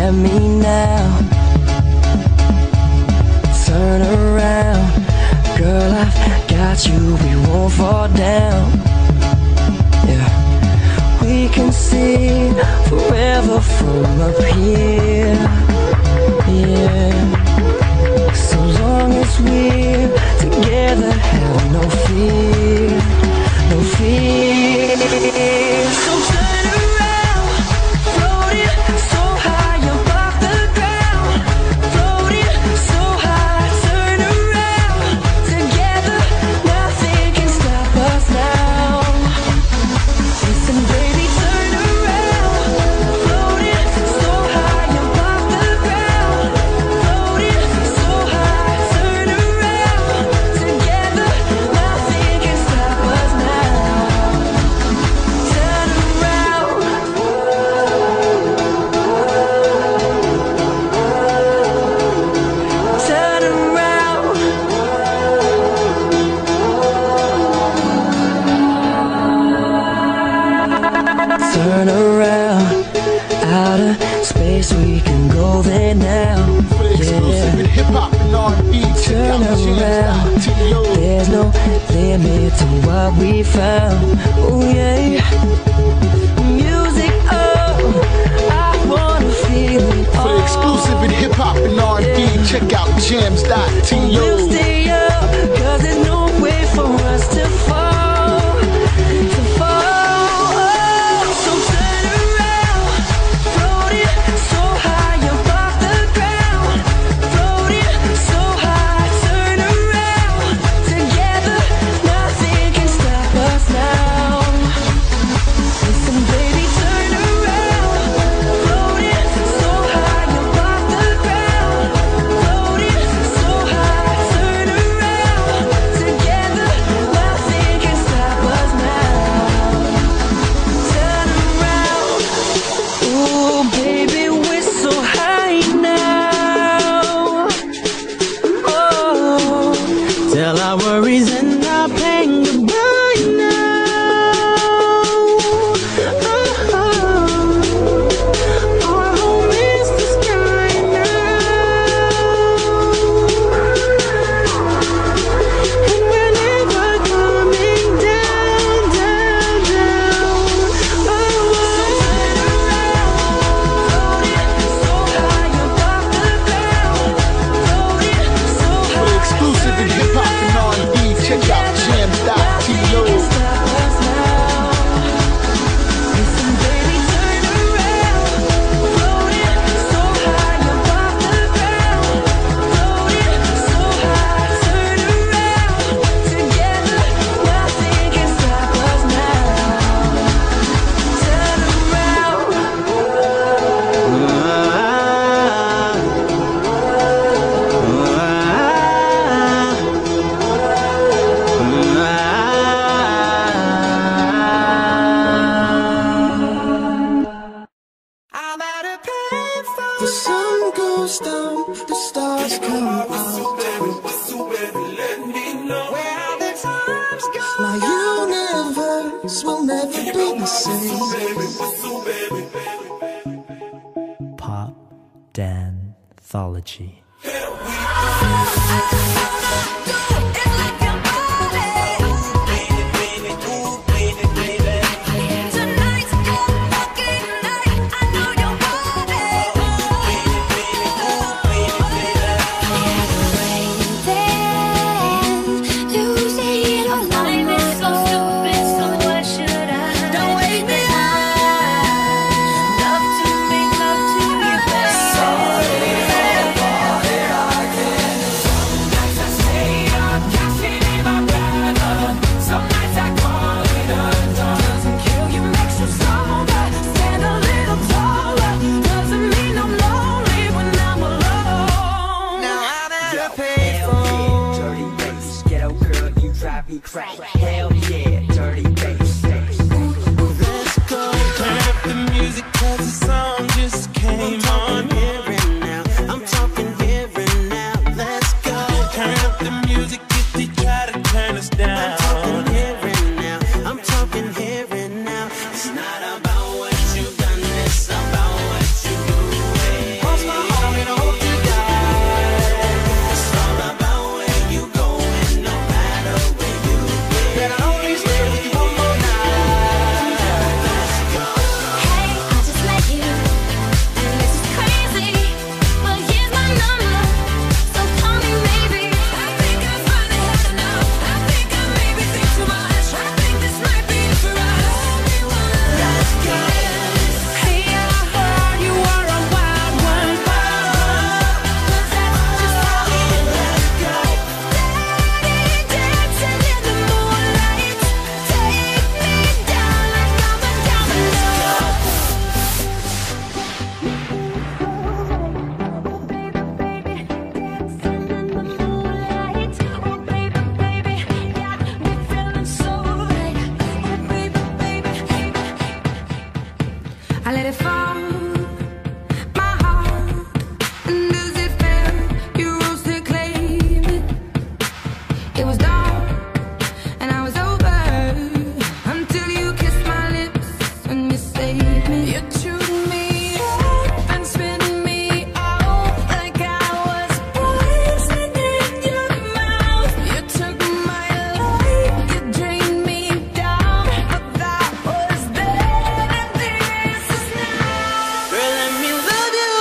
at me now. Turn around, girl, I've got you, we won't fall down. Yeah, we can see forever from up here. Yeah, so long as we're together, have no fear, no fear. So turn around, floating so high above the ground, floating so high. Turn around, together, nothing can stop us now. Listen, baby, turn around, floating so high above the ground, floating so high. Turn around, together, nothing can stop us now. Turn around. Turn around. Turn around, outer space, we can go there now. Exclusive in hip-hop and R&B. Turn around, there's no limit to what we found. Oh yeah, music, oh, I wanna feel it For the all. exclusive in hip-hop and R&B, check out We'll jams.to. stay up, cause there's no way for us to fall, to fall. So turn around, floating so high above the ground, floating so high. Turn around, together, nothing can stop us now. Listen, baby, turn around, floating so high above the ground, floating so high. Turn around, together, nothing can stop us now. Turn around, ooh, baby, we're so high now. Oh, tell our worries and our pain goodbye now. Oh, our home is the sky now, and we're never coming down, down, down. Oh, turn around, floating so high above the ground, floating so For the high. exclusive in hip-hop and R&B, check out jams.to. Listen, baby, turn around, floating so high above the ground, floating so high. Turn around, together, nothing can stop us now. Turn around. I'm at a payphone. The sun goes down, the stars come out. Where the times go, my universe will never be the same. Pop Danthology. Hell yeah, dirty bass. Let's go. Turn up the music 'cause the song just came on. Here and now, I'm talking here and now. Let's go. Turn up the music if they try to turn us down. I'm talking here and now. I'm talking here and now. It's not about what you've done, it's about what you're doing. I let it fall, my heart. And as it fell, you rose to claim it. It was dawn, and I was over, until you kissed my lips and you saved me. You chewed me up and spit me out like I was poison in your mouth. You took my life, you drained me down, but that was then and this is now. Girl, let me love you,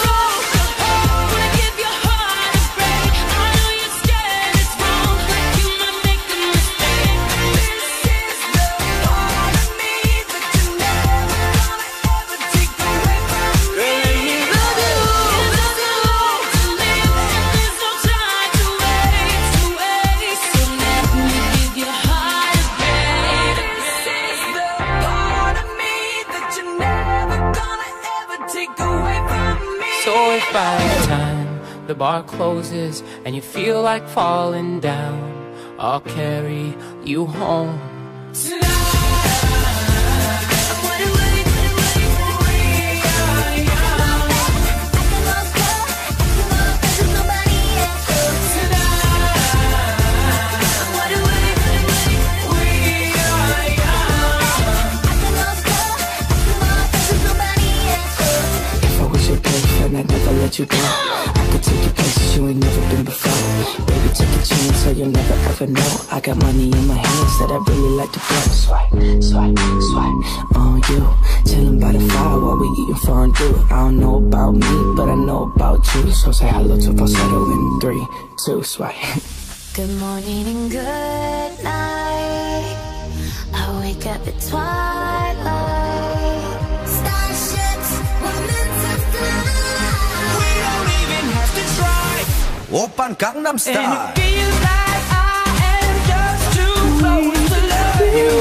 so wanna give your heart a break. I know you're scared it's wrong, like you might make a mistake. This is the part of me that you never gonna ever take away from me. Girl, let me love you, there's no long to live, and there's no time to waste. So let me give your heart a break. This is the part of me that you're never gonna ever take away from me. So if by the time the bar closes and you feel like falling down, I'll carry you home. If I was your girlfriend, I'd never let you go. I could take you places you ain't never been before. Baby, take a chance so you'll never ever know. I got money in my hands that I really like to blow. Swipe, swipe, swipe on you. Chilling by the fire while we eating fondue. I don't know about me, but I know about you. So say hello to falsetto in 3, 2, swipe. Good morning and good night. I wake up at twilight. Starships were meant to fly. We don't even have to try. Oppan Gangnam And Style. it feels like I am just too close to love you.